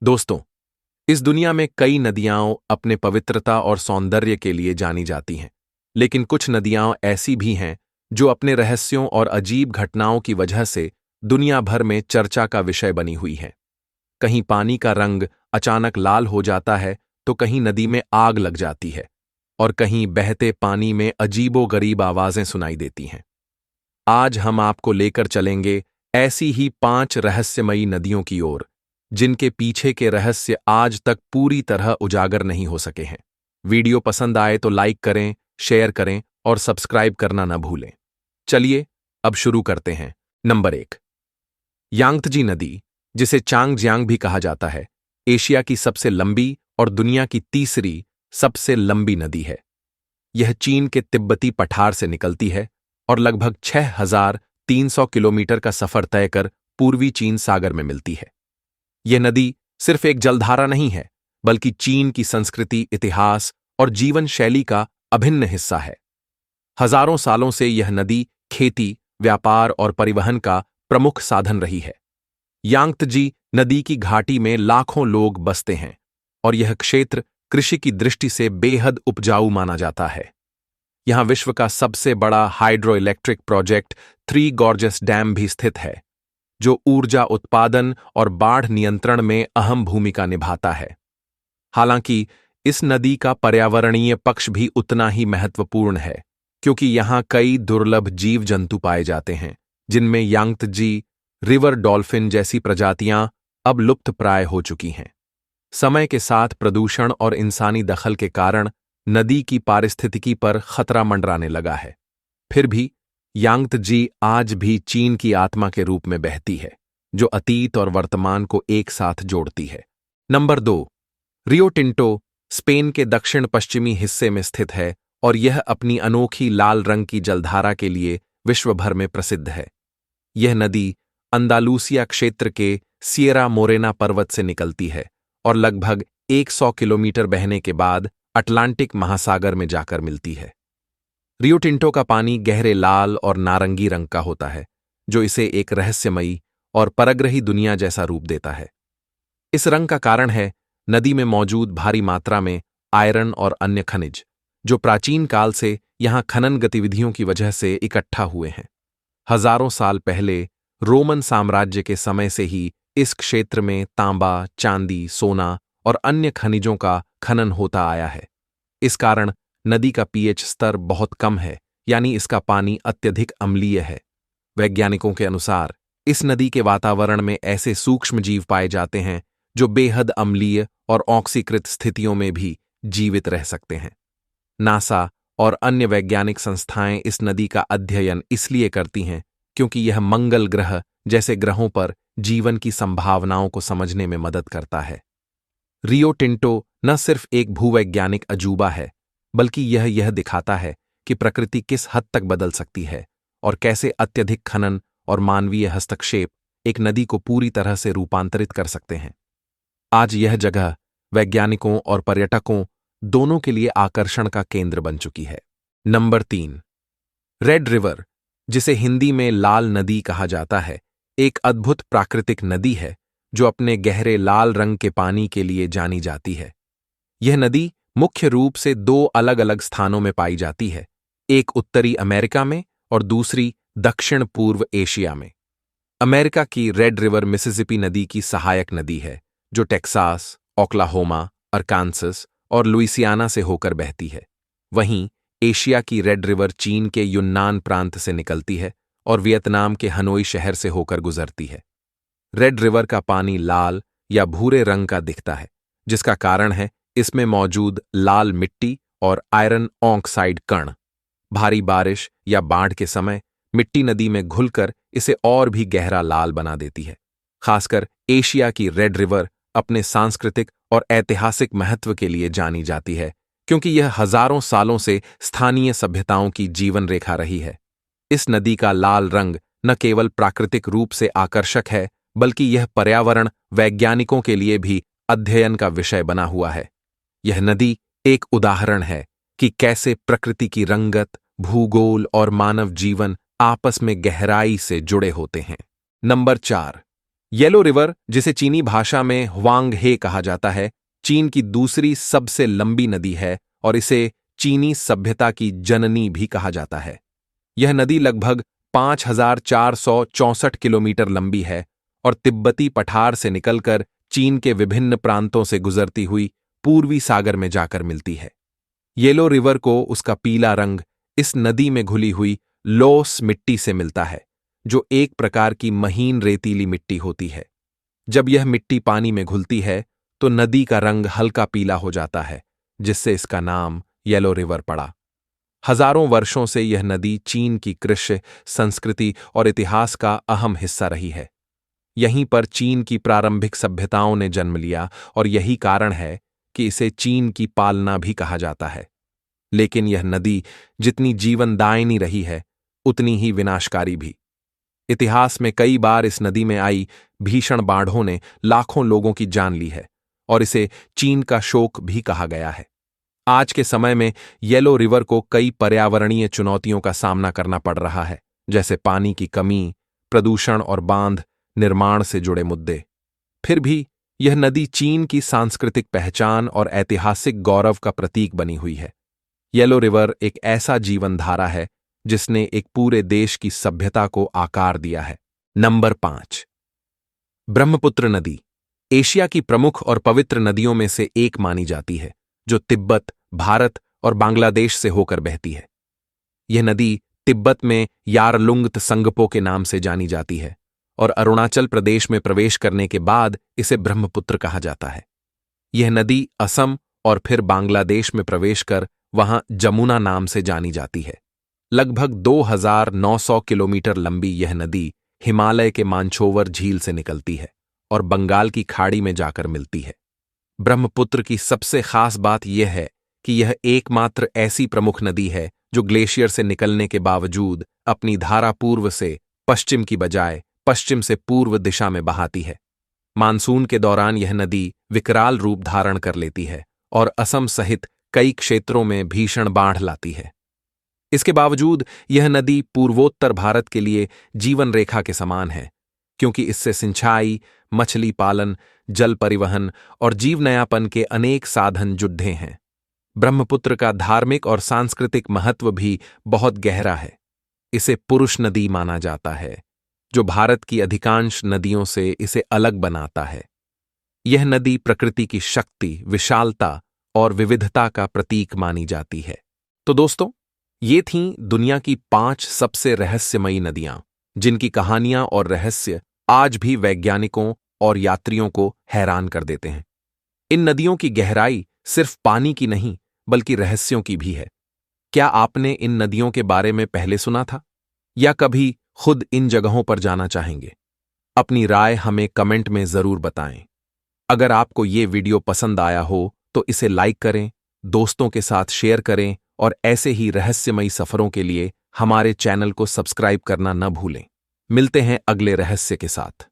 दोस्तों, इस दुनिया में कई नदियां अपने पवित्रता और सौंदर्य के लिए जानी जाती हैं, लेकिन कुछ नदियां ऐसी भी हैं जो अपने रहस्यों और अजीब घटनाओं की वजह से दुनिया भर में चर्चा का विषय बनी हुई हैं। कहीं पानी का रंग अचानक लाल हो जाता है, तो कहीं नदी में आग लग जाती है, और कहीं बहते पानी में अजीबोगरीब आवाजें सुनाई देती हैं। आज हम आपको लेकर चलेंगे ऐसी ही 5 रहस्यमयी नदियों की ओर, जिनके पीछे के रहस्य आज तक पूरी तरह उजागर नहीं हो सके हैं। वीडियो पसंद आए तो लाइक करें, शेयर करें और सब्सक्राइब करना न भूलें। चलिए अब शुरू करते हैं। नंबर 1, यांगत्जी नदी, जिसे चांगजियांग भी कहा जाता है, एशिया की सबसे लंबी और दुनिया की तीसरी सबसे लंबी नदी है। यह चीन के तिब्बती पठार से निकलती है और लगभग 6,300 किलोमीटर का सफर तय कर पूर्वी चीन सागर में मिलती है। यह नदी सिर्फ एक जलधारा नहीं है, बल्कि चीन की संस्कृति, इतिहास और जीवन शैली का अभिन्न हिस्सा है। हजारों सालों से यह नदी खेती, व्यापार और परिवहन का प्रमुख साधन रही है। यांगत्जी नदी की घाटी में लाखों लोग बसते हैं और यह क्षेत्र कृषि की दृष्टि से बेहद उपजाऊ माना जाता है। यहां विश्व का सबसे बड़ा hydro electric project three gorges dam भी स्थित है, जो ऊर्जा उत्पादन और बाढ़ नियंत्रण में अहम भूमिका निभाता है। हालांकि इस नदी का पर्यावरणीय पक्ष भी उतना ही महत्वपूर्ण है, क्योंकि यहां कई दुर्लभ जीव जंतु पाए जाते हैं, जिनमें यांगत्जी रिवर डॉल्फिन जैसी प्रजातियां अब लुप्तप्राय हो चुकी हैं। समय के साथ प्रदूषण और इंसानी दखल के कारण नदी की पारिस्थितिकी पर खतरा मंडराने लगा है। फिर भी यांगत्जी आज भी चीन की आत्मा के रूप में बहती है, जो अतीत और वर्तमान को एक साथ जोड़ती है। नंबर 2, रियो टिंटो स्पेन के दक्षिण पश्चिमी हिस्से में स्थित है और यह अपनी अनोखी लाल रंग की जलधारा के लिए विश्व भर में प्रसिद्ध है। यह नदी अंदालूसिया क्षेत्र के सिएरा मोरेना पर्वत से निकलती है और लगभग 100 किलोमीटर बहने के बाद अटलांटिक महासागर में जाकर मिलती है। रियो टिंटो का पानी गहरे लाल और नारंगी रंग का होता है, जो इसे एक रहस्यमयी और परग्रही दुनिया जैसा रूप देता है। इस रंग का कारण है नदी में मौजूद भारी मात्रा में आयरन और अन्य खनिज, जो प्राचीन काल से यहां खनन गतिविधियों की वजह से इकट्ठा हुए हैं। हजारों साल पहले रोमन साम्राज्य के समय से ही इस क्षेत्र में तांबा, चांदी, सोना और अन्य खनिजों का खनन होता आया है। इस कारण नदी का पीएच स्तर बहुत कम है, यानी इसका पानी अत्यधिक अम्लीय है। वैज्ञानिकों के अनुसार इस नदी के वातावरण में ऐसे सूक्ष्म जीव पाए जाते हैं जो बेहद अम्लीय और ऑक्सीकृत स्थितियों में भी जीवित रह सकते हैं। नासा और अन्य वैज्ञानिक संस्थाएं इस नदी का अध्ययन इसलिए करती हैं क्योंकि यह मंगल ग्रह जैसे ग्रहों पर जीवन की संभावनाओं को समझने में मदद करता है। रियो टिंटो न सिर्फ एक भूवैज्ञानिक अजूबा है, बल्कि यह दिखाता है कि प्रकृति किस हद तक बदल सकती है और कैसे अत्यधिक खनन और मानवीय हस्तक्षेप एक नदी को पूरी तरह से रूपांतरित कर सकते हैं। आज यह जगह वैज्ञानिकों और पर्यटकों दोनों के लिए आकर्षण का केंद्र बन चुकी है। नंबर 3, रेड रिवर, जिसे हिंदी में लाल नदी कहा जाता है, एक अद्भुत प्राकृतिक नदी है जो अपने गहरे लाल रंग के पानी के लिए जानी जाती है। यह नदी मुख्य रूप से 2 अलग-अलग स्थानों में पाई जाती है, एक उत्तरी अमेरिका में और दूसरी दक्षिण पूर्व एशिया में। अमेरिका की रेड रिवर मिसिसिपी नदी की सहायक नदी है, जो टेक्सास, ओक्लाहोमा, अरकानसस और लुइसियाना से होकर बहती है। वहीं एशिया की रेड रिवर चीन के युन्नान प्रांत से निकलती है और वियतनाम के हनोई शहर से होकर गुजरती है। रेड रिवर का पानी लाल या भूरे रंग का दिखता है, जिसका कारण है इसमें मौजूद लाल मिट्टी और आयरन ऑक्साइड कण। भारी बारिश या बाढ़ के समय मिट्टी नदी में घुलकर इसे और भी गहरा लाल बना देती है। खासकर एशिया की रेड रिवर अपने सांस्कृतिक और ऐतिहासिक महत्व के लिए जानी जाती है, क्योंकि यह हजारों सालों से स्थानीय सभ्यताओं की जीवन रेखा रही है। इस नदी का लाल रंग न केवल प्राकृतिक रूप से आकर्षक है, बल्कि यह पर्यावरण वैज्ञानिकों के लिए भी अध्ययन का विषय बना हुआ है। यह नदी एक उदाहरण है कि कैसे प्रकृति की रंगत, भूगोल और मानव जीवन आपस में गहराई से जुड़े होते हैं। नंबर 4, येलो रिवर, जिसे चीनी भाषा में ह्वांग हे कहा जाता है, चीन की दूसरी सबसे लंबी नदी है और इसे चीनी सभ्यता की जननी भी कहा जाता है। यह नदी लगभग 5,464 किलोमीटर लंबी है और तिब्बती पठार से निकलकर चीन के विभिन्न प्रांतों से गुजरती हुई पूर्वी सागर में जाकर मिलती है। येलो रिवर को उसका पीला रंग इस नदी में घुली हुई लोस मिट्टी से मिलता है, जो एक प्रकार की महीन रेतीली मिट्टी होती है। जब यह मिट्टी पानी में घुलती है तो नदी का रंग हल्का पीला हो जाता है, जिससे इसका नाम येलो रिवर पड़ा। हजारों वर्षों से यह नदी चीन की कृषि, संस्कृति और इतिहास का अहम हिस्सा रही है। यहीं पर चीन की प्रारंभिक सभ्यताओं ने जन्म लिया और यही कारण है कि इसे चीन की पालना भी कहा जाता है। लेकिन यह नदी जितनी जीवनदायिनी रही है, उतनी ही विनाशकारी भी। इतिहास में कई बार इस नदी में आई भीषण बाढ़ों ने लाखों लोगों की जान ली है और इसे चीन का शोक भी कहा गया है। आज के समय में येलो रिवर को कई पर्यावरणीय चुनौतियों का सामना करना पड़ रहा है, जैसे पानी की कमी, प्रदूषण और बांध निर्माण से जुड़े मुद्दे। फिर भी यह नदी चीन की सांस्कृतिक पहचान और ऐतिहासिक गौरव का प्रतीक बनी हुई है। येलो रिवर एक ऐसा जीवन धारा है जिसने एक पूरे देश की सभ्यता को आकार दिया है। नंबर 5, ब्रह्मपुत्र नदी एशिया की प्रमुख और पवित्र नदियों में से एक मानी जाती है, जो तिब्बत, भारत और बांग्लादेश से होकर बहती है। यह नदी तिब्बत में यारलुंग त्संगपो के नाम से जानी जाती है और अरुणाचल प्रदेश में प्रवेश करने के बाद इसे ब्रह्मपुत्र कहा जाता है। यह नदी असम और फिर बांग्लादेश में प्रवेश कर वहां जमुना नाम से जानी जाती है। लगभग 2,900 किलोमीटर लंबी यह नदी हिमालय के मानछोवर झील से निकलती है और बंगाल की खाड़ी में जाकर मिलती है। ब्रह्मपुत्र की सबसे खास बात यह है कि यह एकमात्र ऐसी प्रमुख नदी है जो ग्लेशियर से निकलने के बावजूद अपनी धारा पूर्व से पश्चिम की बजाय पश्चिम से पूर्व दिशा में बहाती है। मानसून के दौरान यह नदी विकराल रूप धारण कर लेती है और असम सहित कई क्षेत्रों में भीषण बाढ़ लाती है। इसके बावजूद यह नदी पूर्वोत्तर भारत के लिए जीवन रेखा के समान है, क्योंकि इससे सिंचाई, मछली पालन, जल परिवहन और जीवनयापन के अनेक साधन जुड़े हैं। ब्रह्मपुत्र का धार्मिक और सांस्कृतिक महत्व भी बहुत गहरा है। इसे पुरुष नदी माना जाता है, जो भारत की अधिकांश नदियों से इसे अलग बनाता है। यह नदी प्रकृति की शक्ति, विशालता और विविधता का प्रतीक मानी जाती है। तो दोस्तों, ये थीं दुनिया की 5 सबसे रहस्यमयी नदियां, जिनकी कहानियां और रहस्य आज भी वैज्ञानिकों और यात्रियों को हैरान कर देते हैं। इन नदियों की गहराई सिर्फ पानी की नहीं, बल्कि रहस्यों की भी है। क्या आपने इन नदियों के बारे में पहले सुना था या कभी खुद इन जगहों पर जाना चाहेंगे? अपनी राय हमें कमेंट में जरूर बताएं। अगर आपको ये वीडियो पसंद आया हो तो इसे लाइक करें, दोस्तों के साथ शेयर करें और ऐसे ही रहस्यमयी सफरों के लिए हमारे चैनल को सब्सक्राइब करना न भूलें। मिलते हैं अगले रहस्य के साथ।